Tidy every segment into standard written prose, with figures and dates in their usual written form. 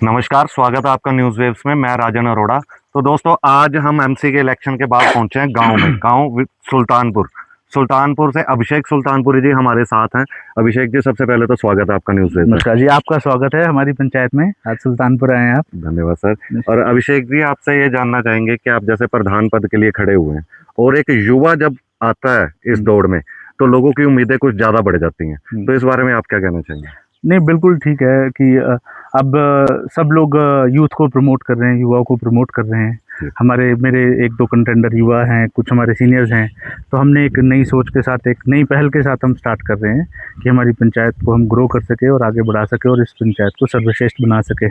नमस्कार, स्वागत है आपका न्यूज़ वेव्स में। मैं राजन अरोड़ा। तो दोस्तों, आज हम एमसी के इलेक्शन के बाद पहुंचे हैं गांव में, सुल्तानपुर। सुल्तानपुर से अभिषेक सुल्तानपुरी जी हमारे साथ हैं। अभिषेक जी, सबसे पहले तो स्वागत है आपका न्यूज़ वेव्स में। नमस्कार जी, आपका स्वागत है हमारी पंचायत में। आज सुल्तानपुर आए हैं आप। धन्यवाद सर। और अभिषेक जी, आपसे ये जानना चाहेंगे कि आप जैसे प्रधान पद के लिए खड़े हुए हैं और एक युवा जब आता है इस दौड़ में, तो लोगों की उम्मीदें कुछ ज्यादा बढ़ जाती हैं। तो इस बारे में आप क्या कहना चाहेंगे? नहीं, बिल्कुल ठीक है कि अब सब लोग यूथ को प्रमोट कर रहे हैं, युवाओं को प्रमोट कर रहे हैं। हमारे मेरे एक दो कंटेंडर युवा हैं, कुछ हमारे सीनियर्स हैं। तो हमने एक नई सोच के साथ, एक नई पहल के साथ हम स्टार्ट कर रहे हैं कि हमारी पंचायत को हम ग्रो कर सके और आगे बढ़ा सके और इस पंचायत को सर्वश्रेष्ठ बना सके।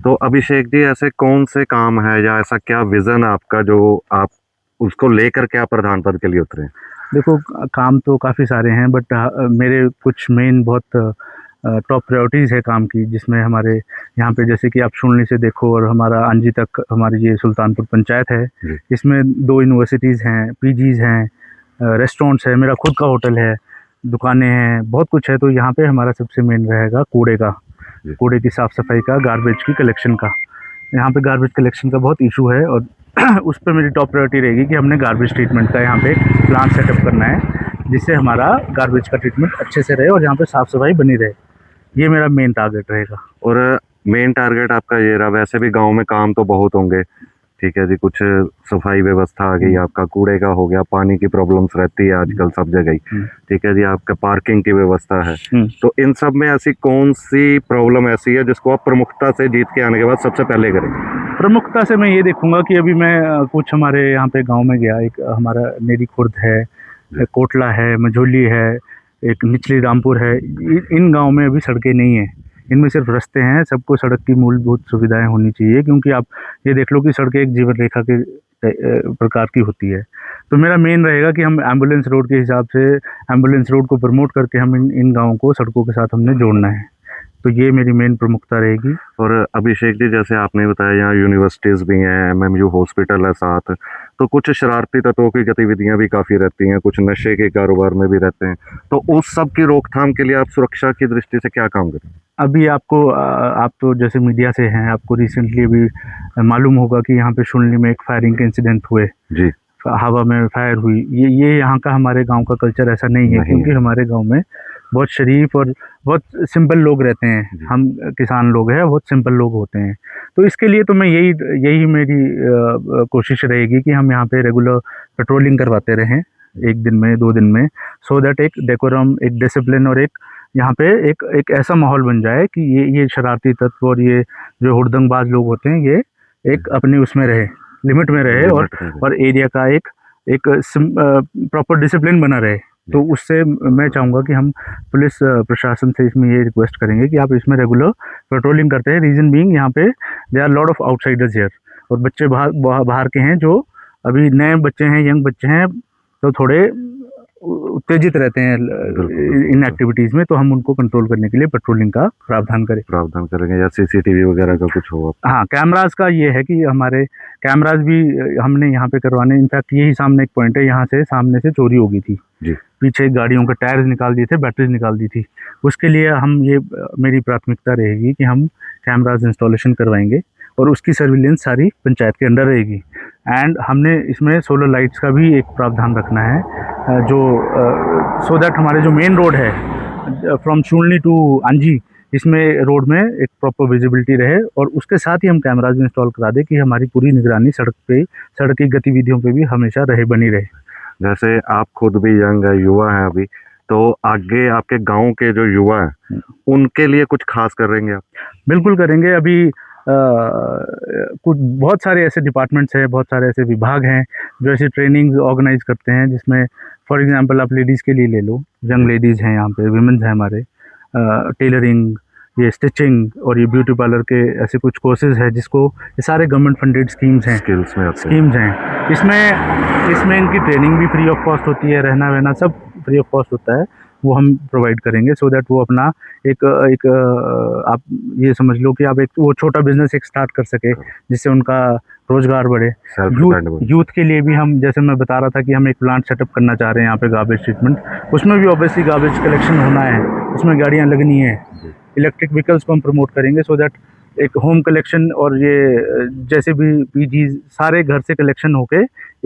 तो अभिषेक जी, ऐसे कौन से काम है या ऐसा क्या विजन है आपका जो आप उसको लेकर के आप प्रधान पद के लिए उतरे हैं? देखो, काम तो काफ़ी सारे हैं, बट मेरे कुछ मेन बहुत टॉप प्रायोरिटीज़ है काम की, जिसमें हमारे यहाँ पे जैसे कि आप शुनली से देखो और हमारा अंजी तक हमारी ये सुल्तानपुर पंचायत है। इसमें 2 यूनिवर्सिटीज़ हैं, पीजीज़ हैं, रेस्टोरेंट्स है, मेरा खुद का होटल है, दुकानें हैं, बहुत कुछ है। तो यहाँ पे हमारा सबसे मेन रहेगा कूड़े की साफ़ सफाई का, गार्बेज की कलेक्शन का। यहाँ पे गार्बेज कलेक्शन का बहुत इशू है और उस पर मेरी टॉप प्रायोरिटी रहेगी कि हमने गार्बेज ट्रीटमेंट का यहाँ पे प्लांट सेटअप करना है, जिससे हमारा गार्बेज का ट्रीटमेंट अच्छे से रहे और यहाँ पे साफ़ सफाई बनी रहे। ये मेरा मेन टारगेट रहेगा। और मेन टारगेट आपका ये रहा। वैसे भी गांव में काम तो बहुत होंगे, ठीक है जी। कुछ सफाई व्यवस्था आ गई, आपका कूड़े का हो गया, पानी की प्रॉब्लम्स रहती है आजकल सब जगह ही, ठीक है जी। आपका पार्किंग की व्यवस्था है। तो इन सब में ऐसी कौन सी प्रॉब्लम ऐसी है जिसको आप प्रमुखता से जीत के आने के बाद सबसे पहले करेंगे? प्रमुखता से मैं ये देखूंगा कि अभी मैं कुछ हमारे यहाँ पे गांव में गया, एक हमारा नेरी खुर्द है, कोटला है, मझोली है, एक निचली रामपुर है। इन गांव में अभी सड़कें नहीं हैं, इनमें सिर्फ रास्ते हैं। सबको सड़क की मूलभूत सुविधाएं होनी चाहिए, क्योंकि आप ये देख लो कि सड़कें एक जीवन रेखा के प्रकार की होती है। तो मेरा मेन रहेगा कि हम एम्बुलेंस रोड के हिसाब से एम्बुलेंस रोड को प्रमोट करके हम इन गाँवों को सड़कों के साथ हमने जोड़ना है। तो ये मेरी मेन प्रमुखता रहेगी। और अभिषेक जी, जैसे आपने बताया यहाँ यूनिवर्सिटीज़ भी हैं, एमएमयू हॉस्पिटल है साथ, तो कुछ शरारती तत्वों की गतिविधियां भी काफ़ी रहती हैं, कुछ नशे के कारोबार में भी रहते हैं। तो उस सब की रोकथाम के लिए आप सुरक्षा की दृष्टि से क्या काम करें? अभी आपको आप तो जैसे मीडिया से हैं, आपको रिसेंटली अभी मालूम होगा कि यहाँ पे शुनली में एक फायरिंग के इंसिडेंट हुए जी। हवा में फायर हुई। ये यहाँ का, हमारे गांव का कल्चर ऐसा नहीं है, क्योंकि हमारे गांव में बहुत शरीफ और बहुत सिंपल लोग रहते हैं। हम किसान लोग हैं, बहुत सिंपल लोग होते हैं। तो इसके लिए तो मैं यही मेरी कोशिश रहेगी कि हम यहाँ पे रेगुलर पेट्रोलिंग करवाते रहें, 1 दिन में 2 दिन में, सो दैट एक डेकोरम, एक डिसिप्लिन और एक यहाँ पे एक ऐसा माहौल बन जाए कि ये शरारती तत्व और ये जो हुड़दंगबाज लोग होते हैं, ये एक अपनी उसमें रहे, लिमिट में रहे और एरिया का एक प्रॉपर डिसिप्लिन बना रहे। तो उससे मैं चाहूँगा कि हम पुलिस प्रशासन से इसमें ये रिक्वेस्ट करेंगे कि आप इसमें रेगुलर पेट्रोलिंग करते हैं। रीज़न बीइंग, यहाँ पे they are lot of outsiders here, और बच्चे बाहर के हैं, जो अभी नए बच्चे हैं, यंग बच्चे हैं, तो थोड़े उत्तेजित रहते हैं इन एक्टिविटीज़ में। तो हम उनको कंट्रोल करने के लिए पेट्रोलिंग का प्रावधान करेंगे, या सीसीटीवी वगैरह का कुछ हो? हाँ, कैमरास का ये है कि हमारे कैमरास भी हमने यहाँ पे करवाने। इनफैक्ट यही सामने एक पॉइंट है, यहाँ से सामने से चोरी हो गई थी जी। पीछे गाड़ियों के टायर्स निकाल दिए थे, बैटरीज निकाल दी थी। उसके लिए हम ये मेरी प्राथमिकता रहेगी कि हम कैमराज इंस्टॉलेशन करवाएंगे और उसकी सर्विलेंस सारी पंचायत के अंडर रहेगी। एंड हमने इसमें सोलर लाइट्स का भी एक प्रावधान रखना है, जो सो दैट हमारे जो मेन रोड है फ्रॉम शुनली टू अंजी, इसमें रोड में एक प्रॉपर विजिबिलिटी रहे, और उसके साथ ही हम कैमराज भी इंस्टॉल करा दें कि हमारी पूरी निगरानी सड़क की गतिविधियों पे भी हमेशा बनी रहे। जैसे आप खुद भी यंग है, युवा हैं अभी, तो आगे आपके गांव के जो युवा हैं उनके लिए कुछ खास करेंगे आप? बिल्कुल करेंगे। अभी कुछ बहुत सारे ऐसे डिपार्टमेंट्स हैं, बहुत सारे ऐसे विभाग हैं जो ऐसी ट्रेनिंग्स ऑर्गेनाइज करते हैं, जिसमें फॉर एग्जांपल आप लेडीज़ के लिए ले लो, यंग लेडीज़ हैं यहाँ पे, विमेंस हैं हमारे, टेलरिंग, ये स्टिचिंग और ये ब्यूटी पार्लर के ऐसे कुछ कोर्सेज हैं, जिसको ये सारे गवर्नमेंट फंडेड स्कीम्स हैं, स्कीम्स हैं। इसमें इनकी ट्रेनिंग भी फ्री ऑफ कॉस्ट होती है, रहना वहना सब फ्री ऑफ कॉस्ट होता है, वो हम प्रोवाइड करेंगे, सो दैट वो अपना एक आप ये समझ लो कि आप एक वो छोटा बिजनेस एक स्टार्ट कर सके, जिससे उनका रोजगार बढ़े। यूथ के लिए भी हम, जैसे मैं बता रहा था कि हम एक प्लांट सेटअप करना चाह रहे हैं यहाँ पे गार्बेज ट्रीटमेंट, उसमें भी ऑब्वियसली गार्बेज कलेक्शन होना है, उसमें गाड़ियाँ लगनी है, इलेक्ट्रिक व्हीकल्स को हम प्रमोट करेंगे, सो दैट एक होम कलेक्शन और ये जैसे भी पीजी सारे घर से कलेक्शन होके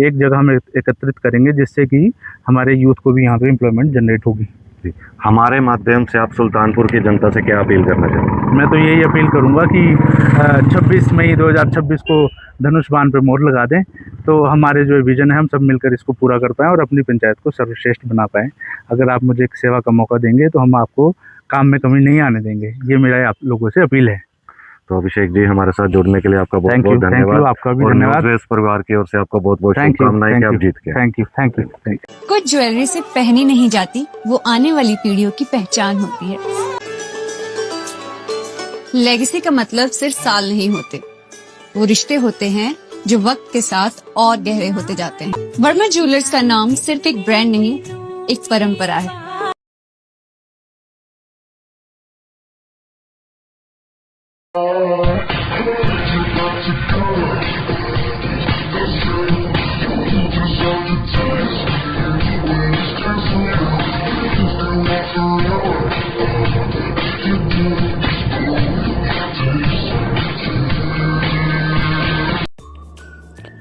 एक जगह हम एकत्रित करेंगे, जिससे कि हमारे यूथ को भी यहाँ पे एम्प्लॉयमेंट जनरेट होगी। जी। हमारे माध्यम से आप सुल्तानपुर की जनता से क्या अपील करना चाहेंगे? मैं तो यही अपील करूंगा कि 26 मई 2026 को धनुष बाण पे मोहर लगा दें, तो हमारे जो विजन है हम सब मिलकर इसको पूरा कर पाएँ और अपनी पंचायत को सर्वश्रेष्ठ बना पाएँ। अगर आप मुझे एक सेवा का मौका देंगे तो हम आपको काम में कमी नहीं आने देंगे, ये मेरा आप लोगों से अपील है। तो अभिषेक जी, हमारे साथ जुड़ने के लिए आपका बहुत थैंक बहुत यू, धन्यवाद। आपका भी और धन्यवाद। न्यूज़वेस्ट परिवार की ओर से आपको बहुत बहुत थैंक यू, शुभकामनाएं कि आप जीत गए। Thank you, thank you, thank you. कुछ ज्वेलरी से पहनी नहीं जाती, वो आने वाली पीढ़ियों की पहचान होती है। लेगेसी का मतलब सिर्फ साल नहीं होते, वो रिश्ते होते हैं जो वक्त के साथ और गहरे होते जाते हैं। वर्मा ज्वेलर्स का नाम सिर्फ एक ब्रांड नहीं, एक परंपरा है।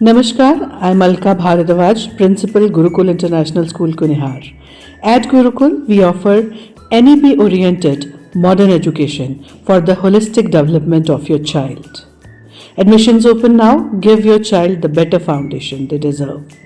Namaskar, I'm Alka Bharadwaj, Principal Gurukul International School, Kunihar. At Gurukul, we offer NEP-oriented modern education for the holistic development of your child. Admissions open now. Give your child the better foundation they deserve.